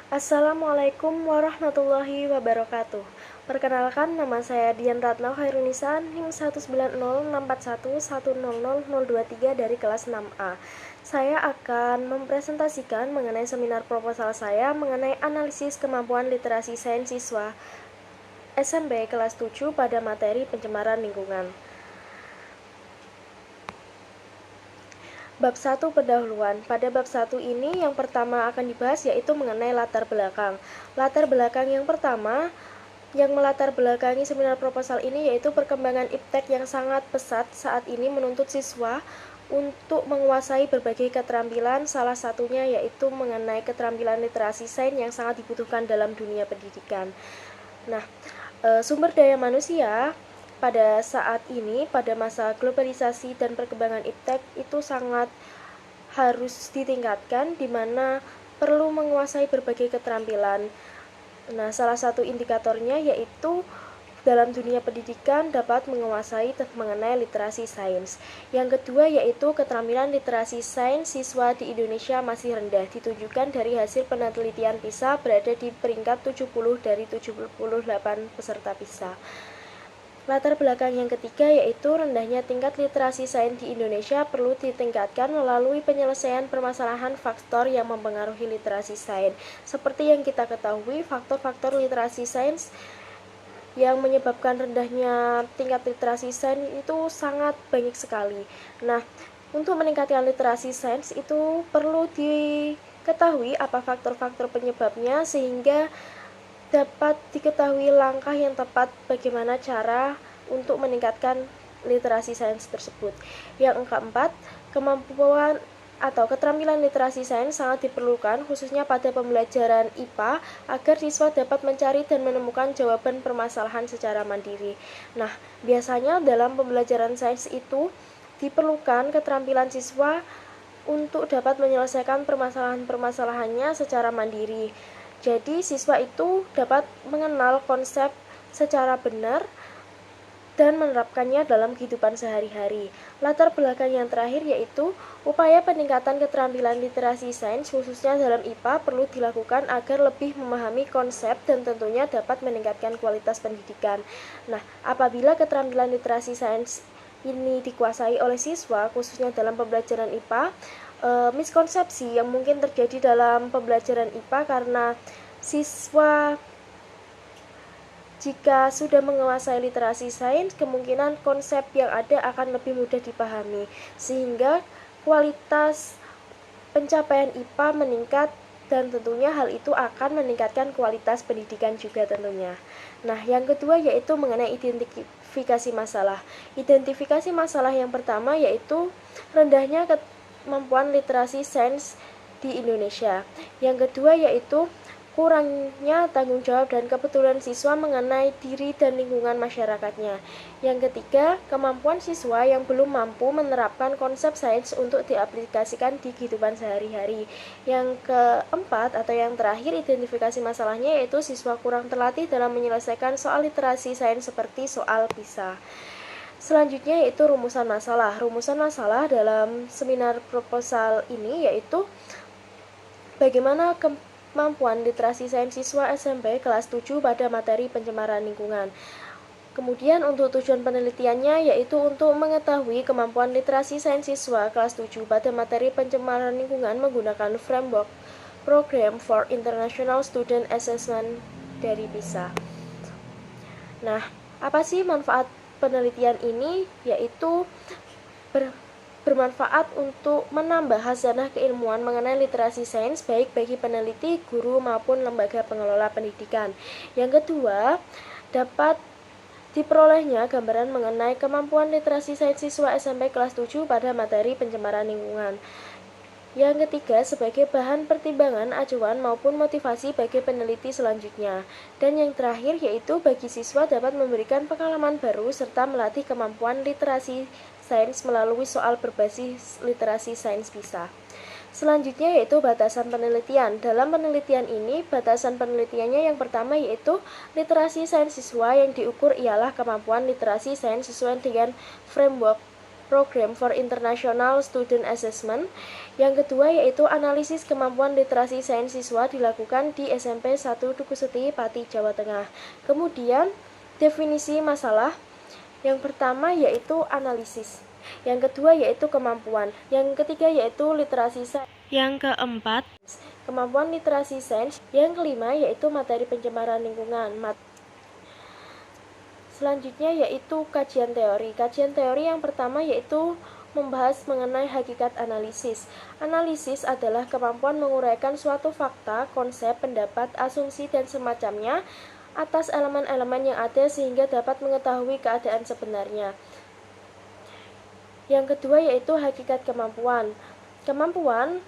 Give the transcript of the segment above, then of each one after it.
Assalamualaikum warahmatullahi wabarakatuh. Perkenalkan, nama saya Dian Ratna Khairunisa, NIM 1906411000023 dari kelas 6A. Saya akan mempresentasikan mengenai seminar proposal saya mengenai analisis kemampuan literasi sains siswa SMP kelas 7 pada materi pencemaran lingkungan. Bab 1 pendahuluan. Pada bab 1 ini yang pertama akan dibahas yaitu mengenai latar belakang. Latar belakang yang pertama yang melatar belakangi seminar proposal ini yaitu perkembangan iptek yang sangat pesat saat ini menuntut siswa untuk menguasai berbagai keterampilan, salah satunya yaitu mengenai keterampilan literasi sains yang sangat dibutuhkan dalam dunia pendidikan. Nah, sumber daya manusia pada saat ini, pada masa globalisasi dan perkembangan iptek itu sangat harus ditingkatkan, di mana perlu menguasai berbagai keterampilan. Nah, salah satu indikatornya yaitu dalam dunia pendidikan dapat menguasai mengenai literasi sains. Yang kedua yaitu keterampilan literasi sains siswa di Indonesia masih rendah, ditunjukkan dari hasil penelitian PISA berada di peringkat 70 dari 78 peserta PISA. Latar belakang yang ketiga yaitu rendahnya tingkat literasi sains di Indonesia perlu ditingkatkan melalui penyelesaian permasalahan faktor yang mempengaruhi literasi sains. Seperti yang kita ketahui, faktor-faktor literasi sains yang menyebabkan rendahnya tingkat literasi sains itu sangat banyak sekali. Nah, untuk meningkatkan literasi sains itu perlu diketahui apa faktor-faktor penyebabnya sehingga dapat diketahui langkah yang tepat bagaimana cara untuk meningkatkan literasi sains tersebut. Yang keempat, kemampuan atau keterampilan literasi sains sangat diperlukan khususnya pada pembelajaran IPA agar siswa dapat mencari dan menemukan jawaban permasalahan secara mandiri. Nah, biasanya dalam pembelajaran sains itu diperlukan keterampilan siswa untuk dapat menyelesaikan permasalahan-permasalahannya secara mandiri. Jadi, siswa itu dapat mengenal konsep secara benar dan menerapkannya dalam kehidupan sehari-hari. Latar belakang yang terakhir yaitu upaya peningkatan keterampilan literasi sains khususnya dalam IPA perlu dilakukan agar lebih memahami konsep dan tentunya dapat meningkatkan kualitas pendidikan. Nah, apabila keterampilan literasi sains ini dikuasai oleh siswa khususnya dalam pembelajaran IPA, miskonsepsi yang mungkin terjadi dalam pembelajaran IPA karena siswa jika sudah menguasai literasi sains, kemungkinan konsep yang ada akan lebih mudah dipahami sehingga kualitas pencapaian IPA meningkat dan tentunya hal itu akan meningkatkan kualitas pendidikan juga tentunya. Nah, yang kedua yaitu mengenai identifikasi masalah. Identifikasi masalah yang pertama yaitu rendahnya kemampuan literasi sains di Indonesia. Yang kedua yaitu kurangnya tanggung jawab dan kepedulian siswa mengenai diri dan lingkungan masyarakatnya. Yang ketiga, kemampuan siswa yang belum mampu menerapkan konsep sains untuk diaplikasikan di kehidupan sehari-hari. Yang keempat atau yang terakhir identifikasi masalahnya yaitu siswa kurang terlatih dalam menyelesaikan soal literasi sains seperti soal PISA. Selanjutnya yaitu rumusan masalah. Rumusan masalah dalam seminar proposal ini yaitu bagaimana kemampuan literasi sains siswa SMP kelas 7 pada materi pencemaran lingkungan. Kemudian untuk tujuan penelitiannya yaitu untuk mengetahui kemampuan literasi sains siswa kelas 7 pada materi pencemaran lingkungan menggunakan framework Program for International Student Assessment dari PISA. Nah, apa sih manfaat penelitian ini? Yaitu bermanfaat untuk menambah khazanah keilmuan mengenai literasi sains baik bagi peneliti, guru maupun lembaga pengelola pendidikan. Yang kedua, dapat diperolehnya gambaran mengenai kemampuan literasi sains siswa SMP kelas 7 pada materi pencemaran lingkungan. Yang ketiga, sebagai bahan pertimbangan, acuan maupun motivasi bagi peneliti selanjutnya. Dan yang terakhir yaitu bagi siswa dapat memberikan pengalaman baru serta melatih kemampuan literasi sains melalui soal berbasis literasi sains PISA. Selanjutnya yaitu batasan penelitian. Dalam penelitian ini, batasan penelitiannya yang pertama yaitu literasi sains siswa yang diukur ialah kemampuan literasi sains sesuai dengan framework Program for International Student Assessment. Yang kedua yaitu analisis kemampuan literasi sains siswa dilakukan di SMP 1 Dukuseti, Pati, Jawa Tengah. Kemudian definisi masalah. Yang pertama yaitu analisis. Yang kedua yaitu kemampuan. Yang ketiga yaitu literasi sains. Yang keempat kemampuan literasi sains. Yang kelima yaitu materi pencemaran lingkungan. Selanjutnya yaitu kajian teori. Kajian teori yang pertama yaitu membahas mengenai hakikat analisis. Analisis adalah kemampuan menguraikan suatu fakta, konsep, pendapat, asumsi, dan semacamnya atas elemen-elemen yang ada sehingga dapat mengetahui keadaan sebenarnya. Yang kedua yaitu hakikat kemampuan. Kemampuan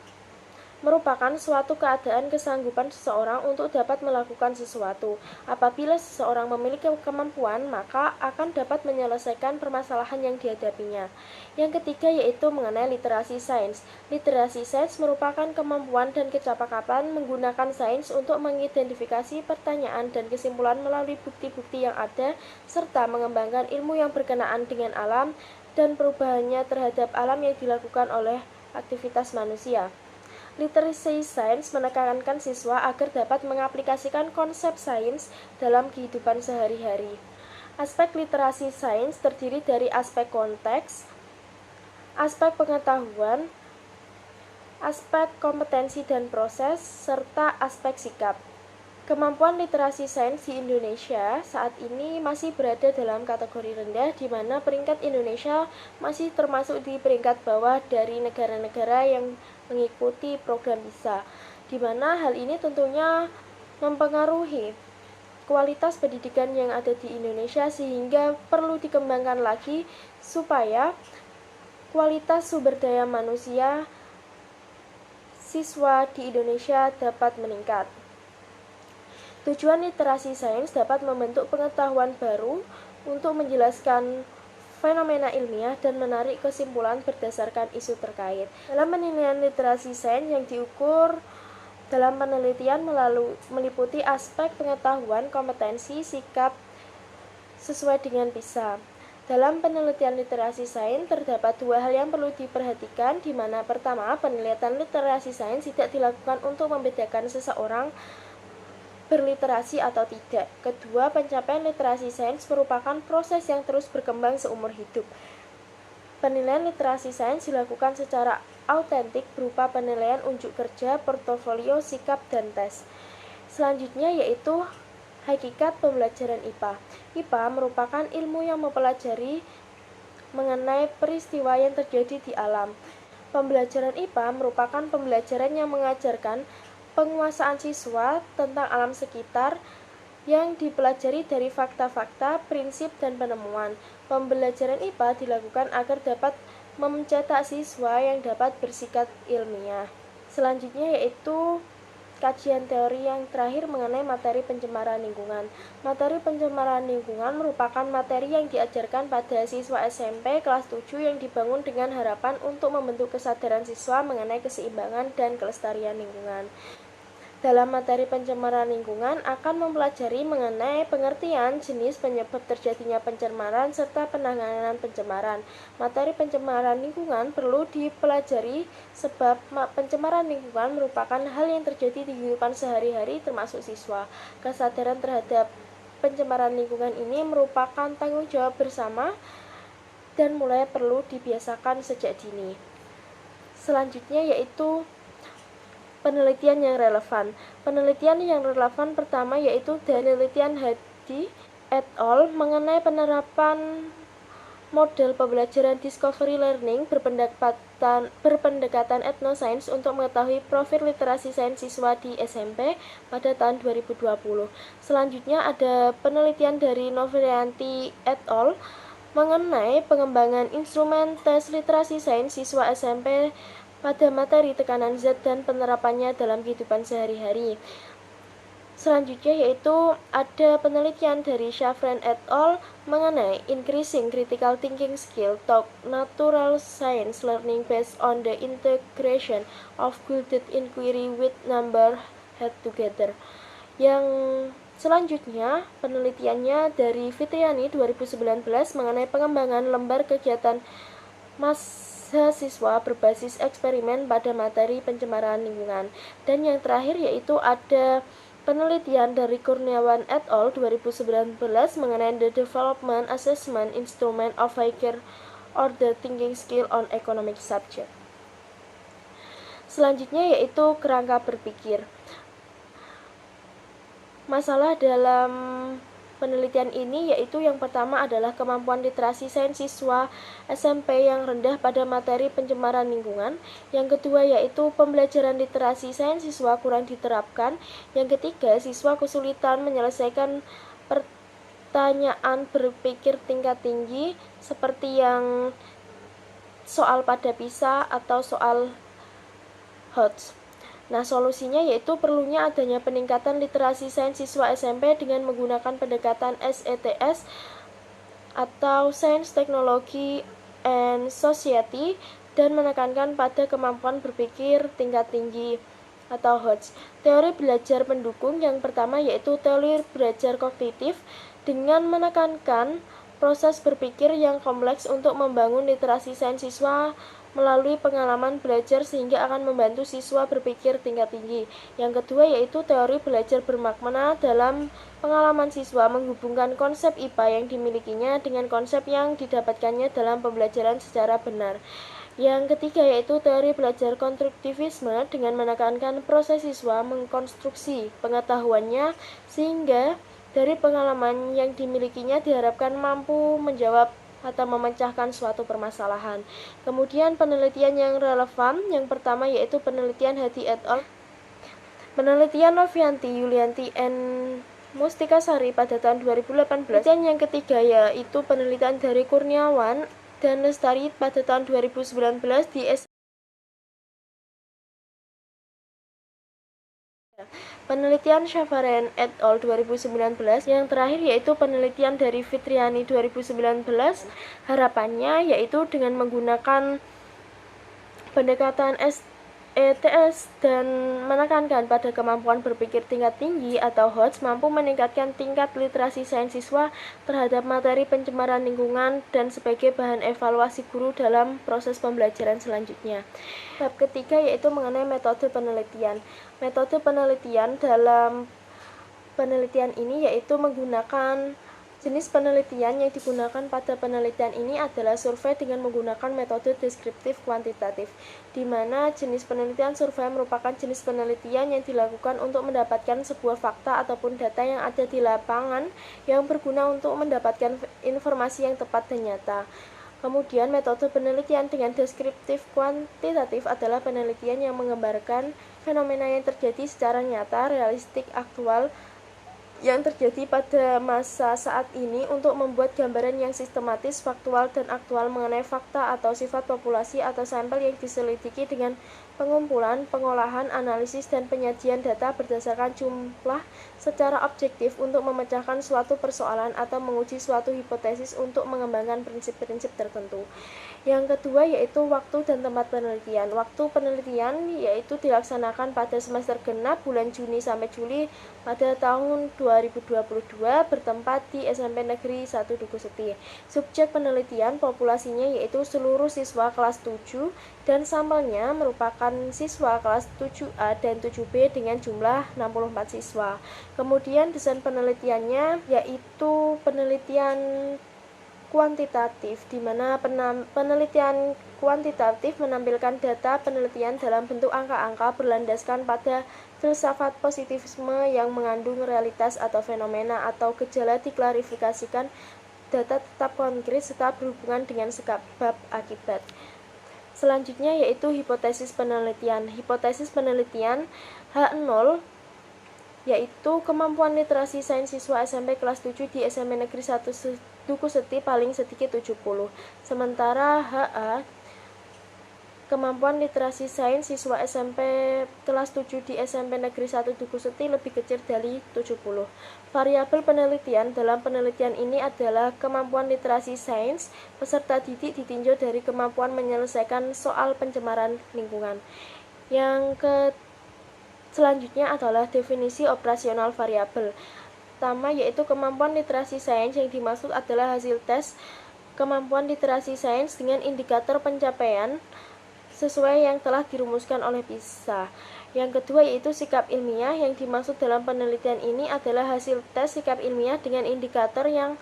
merupakan suatu keadaan kesanggupan seseorang untuk dapat melakukan sesuatu. Apabila seseorang memiliki kemampuan, maka akan dapat menyelesaikan permasalahan yang dihadapinya. Yang ketiga yaitu mengenai literasi sains. Literasi sains merupakan kemampuan dan kecakapan menggunakan sains untuk mengidentifikasi pertanyaan dan kesimpulan melalui bukti-bukti yang ada, serta mengembangkan ilmu yang berkenaan dengan alam dan perubahannya terhadap alam yang dilakukan oleh aktivitas manusia. Literasi sains menekankan siswa agar dapat mengaplikasikan konsep sains dalam kehidupan sehari-hari. Aspek literasi sains terdiri dari aspek konteks, aspek pengetahuan, aspek kompetensi dan proses, serta aspek sikap. Kemampuan literasi sains di Indonesia saat ini masih berada dalam kategori rendah, di mana peringkat Indonesia masih termasuk di peringkat bawah dari negara-negara yang mengikuti program PISA, di mana hal ini tentunya mempengaruhi kualitas pendidikan yang ada di Indonesia, sehingga perlu dikembangkan lagi supaya kualitas sumber daya manusia siswa di Indonesia dapat meningkat. Tujuan literasi sains dapat membentuk pengetahuan baru untuk menjelaskan fenomena ilmiah dan menarik kesimpulan berdasarkan isu terkait. Dalam penilaian literasi sains yang diukur dalam penelitian meliputi aspek pengetahuan, kompetensi, sikap sesuai dengan PISA. Dalam penelitian literasi sains terdapat dua hal yang perlu diperhatikan, di mana pertama, penelitian literasi sains tidak dilakukan untuk membedakan seseorang berliterasi atau tidak. Kedua, pencapaian literasi sains merupakan proses yang terus berkembang seumur hidup. Penilaian literasi sains dilakukan secara autentik berupa penilaian unjuk kerja, portofolio, sikap, dan tes. Selanjutnya yaitu hakikat pembelajaran IPA. IPA merupakan ilmu yang mempelajari mengenai peristiwa yang terjadi di alam. Pembelajaran IPA merupakan pembelajaran yang mengajarkan penguasaan siswa tentang alam sekitar yang dipelajari dari fakta-fakta, prinsip, dan penemuan. Pembelajaran IPA dilakukan agar dapat mencetak siswa yang dapat bersikap ilmiah. Selanjutnya yaitu kajian teori yang terakhir mengenai materi pencemaran lingkungan. Materi pencemaran lingkungan merupakan materi yang diajarkan pada siswa SMP kelas 7 yang dibangun dengan harapan untuk membentuk kesadaran siswa mengenai keseimbangan dan kelestarian lingkungan. Dalam materi pencemaran lingkungan akan mempelajari mengenai pengertian jenis penyebab terjadinya pencemaran serta penanganan pencemaran. Materi pencemaran lingkungan perlu dipelajari sebab pencemaran lingkungan merupakan hal yang terjadi di kehidupan sehari-hari termasuk siswa. Kesadaran terhadap pencemaran lingkungan ini merupakan tanggung jawab bersama dan mulai perlu dibiasakan sejak dini. Selanjutnya yaitu penelitian yang relevan. Penelitian yang relevan pertama yaitu penelitian Hadi et al. Mengenai penerapan model pembelajaran discovery learning berpendekatan etnosains untuk mengetahui profil literasi sains siswa di SMP pada tahun 2020. Selanjutnya ada penelitian dari Novrianti et al. Mengenai pengembangan instrumen tes literasi sains siswa SMP pada materi tekanan zat dan penerapannya dalam kehidupan sehari-hari. Selanjutnya yaitu ada penelitian dari Shafran et al. Mengenai increasing critical thinking skill taught natural science learning based on the integration of guided inquiry with number head together. Yang selanjutnya penelitiannya dari Fitriani 2019 mengenai pengembangan lembar kegiatan mahasiswa berbasis eksperimen pada materi pencemaran lingkungan. Dan yang terakhir yaitu ada penelitian dari Kurniawan et al. 2019 mengenai the development assessment instrument of higher order thinking skill on economic subject. Selanjutnya yaitu kerangka berpikir. Masalah dalam penelitian ini yaitu yang pertama adalah kemampuan literasi sains siswa SMP yang rendah pada materi pencemaran lingkungan. Yang kedua yaitu pembelajaran literasi sains siswa kurang diterapkan. Yang ketiga, siswa kesulitan menyelesaikan pertanyaan berpikir tingkat tinggi seperti yang soal pada PISA atau soal HOTS. Nah, solusinya yaitu perlunya adanya peningkatan literasi sains siswa SMP dengan menggunakan pendekatan SETS atau Science, Technology, and Society dan menekankan pada kemampuan berpikir tingkat tinggi atau HOTS. Teori belajar pendukung yang pertama yaitu teori belajar kognitif dengan menekankan proses berpikir yang kompleks untuk membangun literasi sains siswa melalui pengalaman belajar sehingga akan membantu siswa berpikir tingkat tinggi. Yang kedua yaitu teori belajar bermakna dalam pengalaman siswa menghubungkan konsep IPA yang dimilikinya dengan konsep yang didapatkannya dalam pembelajaran secara benar. Yang ketiga yaitu teori belajar konstruktivisme dengan menekankan proses siswa mengkonstruksi pengetahuannya sehingga dari pengalaman yang dimilikinya diharapkan mampu menjawab atau memecahkan suatu permasalahan. Kemudian penelitian yang relevan yang pertama yaitu penelitian Hadi et al. Penelitian Novianti, Yulianti, and Mustikasari pada tahun 2018. Penelitian yang ketiga yaitu penelitian dari Kurniawan dan Lestari pada tahun 2019 di penelitian Shafaren et al. 2019. Yang terakhir yaitu penelitian dari Fitriani 2019. Harapannya yaitu dengan menggunakan pendekatan SETS dan menekankan pada kemampuan berpikir tingkat tinggi atau HOTS mampu meningkatkan tingkat literasi sains siswa terhadap materi pencemaran lingkungan dan sebagai bahan evaluasi guru dalam proses pembelajaran selanjutnya. Bab ketiga yaitu mengenai metode penelitian. Metode penelitian dalam penelitian ini yaitu menggunakan jenis penelitian yang digunakan pada penelitian ini adalah survei dengan menggunakan metode deskriptif kuantitatif, di mana jenis penelitian survei merupakan jenis penelitian yang dilakukan untuk mendapatkan sebuah fakta ataupun data yang ada di lapangan yang berguna untuk mendapatkan informasi yang tepat dan nyata. Kemudian metode penelitian dengan deskriptif kuantitatif adalah penelitian yang menggambarkan fenomena yang terjadi secara nyata, realistik, aktual, yang terjadi pada masa saat ini untuk membuat gambaran yang sistematis, faktual, dan aktual mengenai fakta atau sifat populasi atau sampel yang diselidiki dengan pengumpulan, pengolahan, analisis, dan penyajian data berdasarkan jumlah secara objektif untuk memecahkan suatu persoalan atau menguji suatu hipotesis untuk mengembangkan prinsip-prinsip tertentu. Yang kedua yaitu waktu dan tempat penelitian. Waktu penelitian yaitu dilaksanakan pada semester genap bulan Juni sampai Juli pada tahun 2022 bertempat di SMP Negeri 1 Duku Seti. Subjek penelitian populasinya yaitu seluruh siswa kelas 7 dan sampelnya merupakan siswa kelas 7A dan 7B dengan jumlah 64 siswa. Kemudian desain penelitiannya yaitu penelitian kuantitatif, di mana penelitian kuantitatif menampilkan data penelitian dalam bentuk angka-angka berlandaskan pada filsafat positivisme yang mengandung realitas atau fenomena atau gejala diklarifikasikan data tetap konkret serta berhubungan dengan sebab akibat. Selanjutnya yaitu hipotesis penelitian. Hipotesis penelitian H0 yaitu kemampuan literasi sains siswa SMP kelas 7 di SMP Negeri 1 Duku Seti paling sedikit 70. Sementara HA kemampuan literasi sains siswa SMP kelas 7 di SMP Negeri 1 Duku Seti lebih kecil dari 70. Variabel penelitian dalam penelitian ini adalah kemampuan literasi sains peserta didik ditinjau dari kemampuan menyelesaikan soal pencemaran lingkungan. Selanjutnya adalah definisi operasional variabel. Pertama yaitu kemampuan literasi sains yang dimaksud adalah hasil tes kemampuan literasi sains dengan indikator pencapaian sesuai yang telah dirumuskan oleh PISA. Yang kedua yaitu sikap ilmiah. Yang dimaksud dalam penelitian ini adalah hasil tes sikap ilmiah dengan indikator yang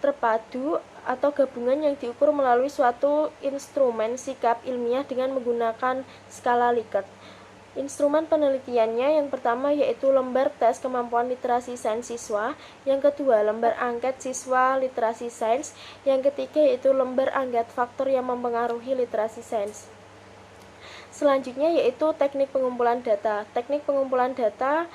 terpadu atau gabungan yang diukur melalui suatu instrumen sikap ilmiah dengan menggunakan skala Likert. Instrumen penelitiannya yang pertama yaitu lembar tes kemampuan literasi sains siswa, yang kedua lembar angket siswa literasi sains, yang ketiga yaitu lembar angket faktor yang mempengaruhi literasi sains. Selanjutnya yaitu teknik pengumpulan data. Teknik pengumpulan data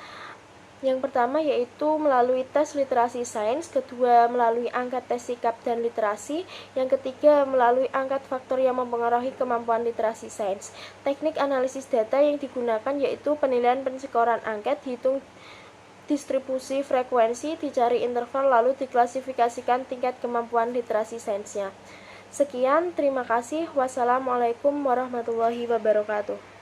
yang pertama yaitu melalui tes literasi sains, kedua melalui angkat tes sikap dan literasi, yang ketiga melalui angkat faktor yang mempengaruhi kemampuan literasi sains. Teknik analisis data yang digunakan yaitu penilaian penskoran angket, hitung distribusi frekuensi, dicari interval, lalu diklasifikasikan tingkat kemampuan literasi sainsnya. Sekian, terima kasih. Wassalamualaikum warahmatullahi wabarakatuh.